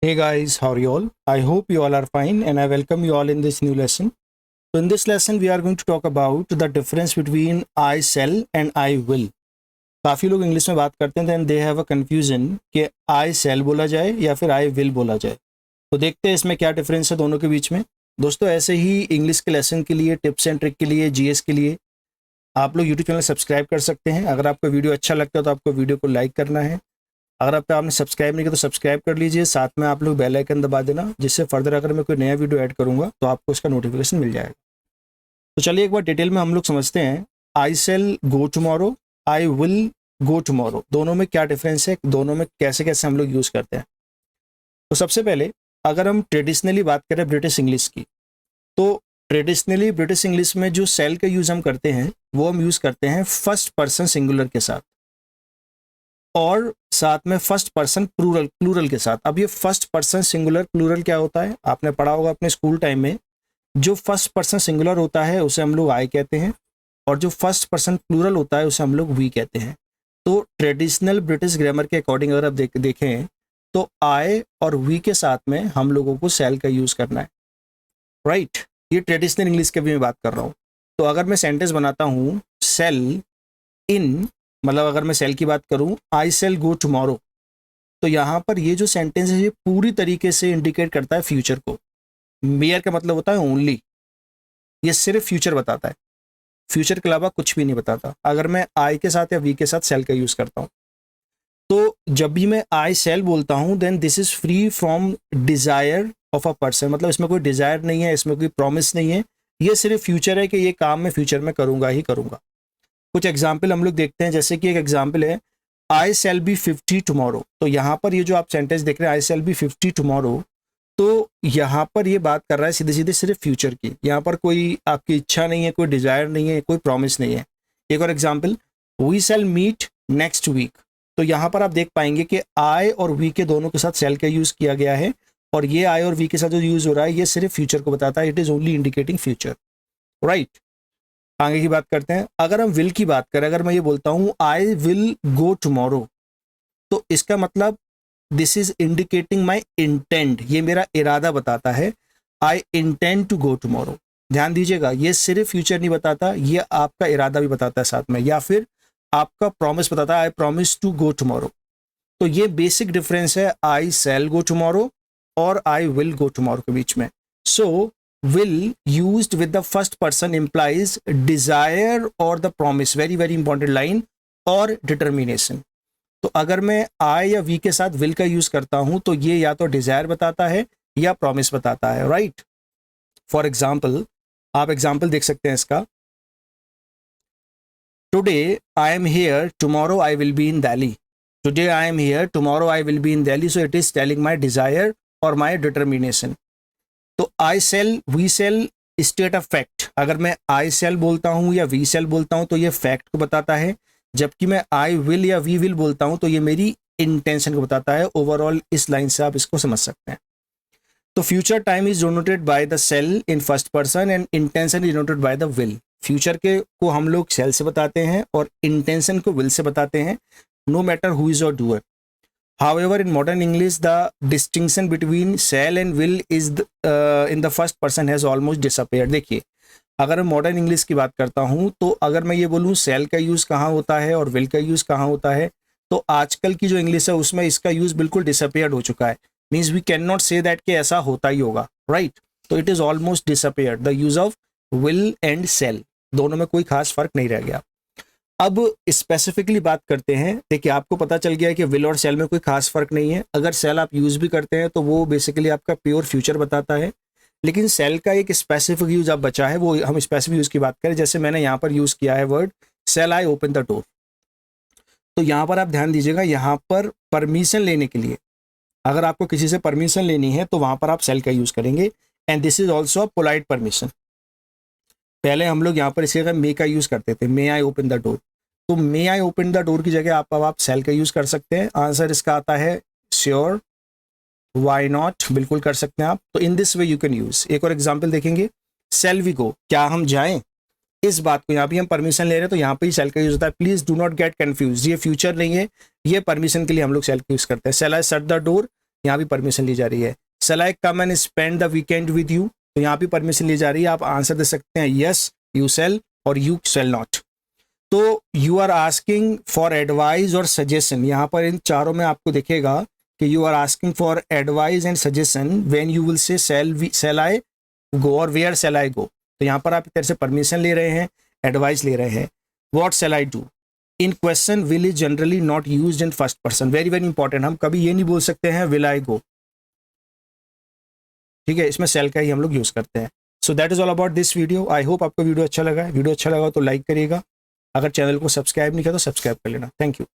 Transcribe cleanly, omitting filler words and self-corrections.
Hey guys, how are you all? I hope you all are fine and I welcome you all in this new lesson. So in this lesson we are going to talk about the difference between I shall and I will. काफ़ी लोग English में बात करते हैं then they have a confusion कि I shall बोला जाए या फिर I will बोला जाए. तो देखते हैं इसमें क्या डिफरेंस है दोनों के बीच में. दोस्तों ऐसे ही इंग्लिश के लेसन के लिए, टिप्स एंड ट्रिक के लिए, जीएस के लिए आप लोग यूट्यूब चैनल सब्सक्राइब कर सकते हैं. अगर आपको वीडियो अच्छा लगता है तो आपको वीडियो को लाइक करना है. अगर आपने सब्सक्राइब नहीं किया तो सब्सक्राइब कर लीजिए, साथ में आप लोग बेल आइकन दबा देना, जिससे फर्दर अगर मैं कोई नया वीडियो ऐड करूंगा तो आपको इसका नोटिफिकेशन मिल जाएगा. तो चलिए एक बार डिटेल में हम लोग समझते हैं. I shall go tomorrow, I will go tomorrow, दोनों में क्या डिफरेंस है, दोनों में कैसे कैसे हम लोग यूज़ करते हैं. तो सबसे पहले अगर हम ट्रेडिशनली बात करें ब्रिटिश इंग्लिश की, तो ट्रेडिशनली ब्रिटिश इंग्लिश में जो शैल का यूज़ हम करते हैं वो हम यूज़ करते हैं फर्स्ट पर्सन सिंगुलर के साथ और साथ में फर्स्ट पर्सन प्लूरल के साथ. अब ये फर्स्ट पर्सन सिंगुलर प्लूरल क्या होता है आपने पढ़ा होगा अपने स्कूल टाइम में. जो फर्स्ट पर्सन सिंगुलर होता है उसे हम लोग आई कहते हैं और जो फर्स्ट पर्सन प्लूरल होता है उसे हम लोग वी कहते हैं. तो ट्रेडिशनल ब्रिटिश ग्रामर के अकॉर्डिंग अगर आप देखें तो आई और वी के साथ में हम लोगों को शैल का यूज़ करना है. राइट, ये ट्रेडिशनल इंग्लिश की भी मैं बात कर रहा हूँ. तो अगर मैं सेंटेंस बनाता हूँ शैल इन, मतलब अगर मैं सेल की बात करूं आई सेल गो टुमारो, तो यहाँ पर ये जो सेंटेंस है ये पूरी तरीके से इंडिकेट करता है फ्यूचर को. मेयर का मतलब होता है ओनली, ये सिर्फ फ्यूचर बताता है, फ्यूचर के अलावा कुछ भी नहीं बताता. अगर मैं आई के साथ या वी के साथ सेल का यूज करता हूँ तो जब भी मैं आई सेल बोलता हूँ then this is free from desire of a person. मतलब इसमें कोई डिजायर नहीं है, इसमें कोई प्रॉमिस नहीं है, ये सिर्फ फ्यूचर है कि ये काम मैं फ्यूचर में करूंगा ही करूंगा. कुछ एग्जाम्पल हम लोग देखते हैं, जैसे कि एक एग्जाम्पल है आई सेल बी 50 टुमारो. तो यहाँ पर ये जो आप सेंटेंस देख रहे हैं आई सेल बी 50 टुमारो, तो यहाँ पर ये बात कर रहा है सीधे सीधे सिर्फ फ्यूचर की. यहाँ पर कोई आपकी इच्छा नहीं है, कोई डिजायर नहीं है, कोई प्रॉमिस नहीं है. एक और example, we shall meet next week. तो यहाँ पर आप देख पाएंगे कि आई और वी के दोनों के साथ सेल का यूज किया गया है और ये आई और वी के साथ जो यूज हो रहा है ये सिर्फ फ्यूचर को बताता है. It is only indicating future. Right, आगे की बात करते हैं. अगर हम विल की बात करें, अगर मैं ये बोलता हूँ आई विल गो टुमारो, तो इसका मतलब this is indicating my intent, ये मेरा इरादा बताता है. I intend to go tomorrow. ध्यान दीजिएगा, ये सिर्फ फ्यूचर नहीं बताता, ये आपका इरादा भी बताता है साथ में, या फिर आपका प्रॉमिस बताता है I promise to go tomorrow. तो ये बेसिक डिफरेंस है आई शैल गो टुमारो और आई विल गो टुमारो के बीच में. सो will used with the first person implies desire or the promise, very very important line, or determination. तो अगर मैं I या V के साथ will का यूज करता हूं तो ये या तो desire बताता है या promise बताता है. राइट, फॉर एग्जाम्पल आप एग्जाम्पल देख सकते हैं इसका. Today I am here, tomorrow I will be in Delhi. Today I am here, tomorrow I will be in Delhi. So it is telling my desire और माई डिटर्मिनेशन. तो I shall we shall state of fact. अगर मैं आई shall बोलता हूँ या we cell बोलता हूँ तो ये फैक्ट को बताता है, जबकि मैं आई विल या वी विल बोलता हूँ तो ये मेरी इंटेंशन को बताता है. ओवरऑल इस लाइन से आप इसको समझ सकते हैं. तो future time is denoted by the shall in first person and intention is denoted by the will. Future के को हम लोग सेल से बताते हैं और इंटेंशन को विल से बताते हैं, no matter who is your doer. However, in modern English, the distinction between shall and will is in the first person has almost disappeared. देखिए, अगर मैं मॉडर्न इंग्लिश की बात करता हूँ तो अगर मैं ये बोलूँ shall का यूज़ कहाँ होता है और will का यूज़ कहाँ होता है, तो आजकल की जो इंग्लिश है उसमें इसका यूज़ बिल्कुल डिसअपेयर्ड हो चुका है. Means we can not say that कि ऐसा होता ही होगा. राइट, तो it is almost disappeared. The use of will and shall, दोनों में कोई खास फर्क नहीं रह गया. अब स्पेसिफिकली बात करते हैं. देखिए, आपको पता चल गया है कि विल और सेल में कोई खास फर्क नहीं है. अगर सेल आप यूज भी करते हैं तो वो बेसिकली आपका प्योर फ्यूचर बताता है, लेकिन सेल का एक स्पेसिफिक यूज अब बचा है, वो हम स्पेसिफिक यूज की बात करें. जैसे मैंने यहाँ पर यूज किया है word shall I open the door. तो यहाँ पर आप ध्यान दीजिएगा, यहाँ पर परमिशन लेने के लिए, अगर आपको किसी से परमिशन लेनी है तो वहां पर आप सेल का यूज करेंगे. And this is also a polite permission. पहले हम लोग यहाँ पर इसी जगह मे का यूज करते थे, मे आई ओपन द डोर. तो मे आई ओपन द डोर की जगह आप सेल का यूज कर सकते हैं. आंसर इसका आता है श्योर, वाई नॉट, बिल्कुल कर सकते हैं आप. तो in this way you can use. एक और एग्जांपल देखेंगे, सेल वी गो, क्या हम जाएं. इस बात को यहाँ पे हम परमिशन ले रहे हैं तो यहाँ पे ही सेल का यूज होता है. Please do not get confuse, ये फ्यूचर नहीं है, ये परमिशन के लिए हम लोग सेल का यूज करते हैं. Shall I shut the door, यहाँ भी परमिशन ली जा रही है। Shall I come and spend the weekend with you, तो यहाँ भी परमिशन ली जा रही है। आप आंसर दे सकते हैं यस यू शैल और यू शैल नॉट। तो you are asking for advice और सजेशन, यहाँ पर इन चारों में आपको दिखेगा कि you are asking for advice and suggestion when you will say shall आई गो और वेयर शैल आई गो। तो यहाँ पर आप तेरे से परमिशन ले रहे हैं, एडवाइस ले रहे हैं। What shell I do, in question will is generally not used in first person, very very important. हम कभी ये नहीं बोल सकते हैं विल आई गो, ठीक है, इसमें शैल का ही हम लोग यूज करते हैं। So that is all about this video. I hope आपको वीडियो अच्छा लगा है। वीडियो अच्छा लगा तो लाइक करिएगा, अगर चैनल को सब्सक्राइब नहीं किया तो सब्सक्राइब कर लेना। Thank you.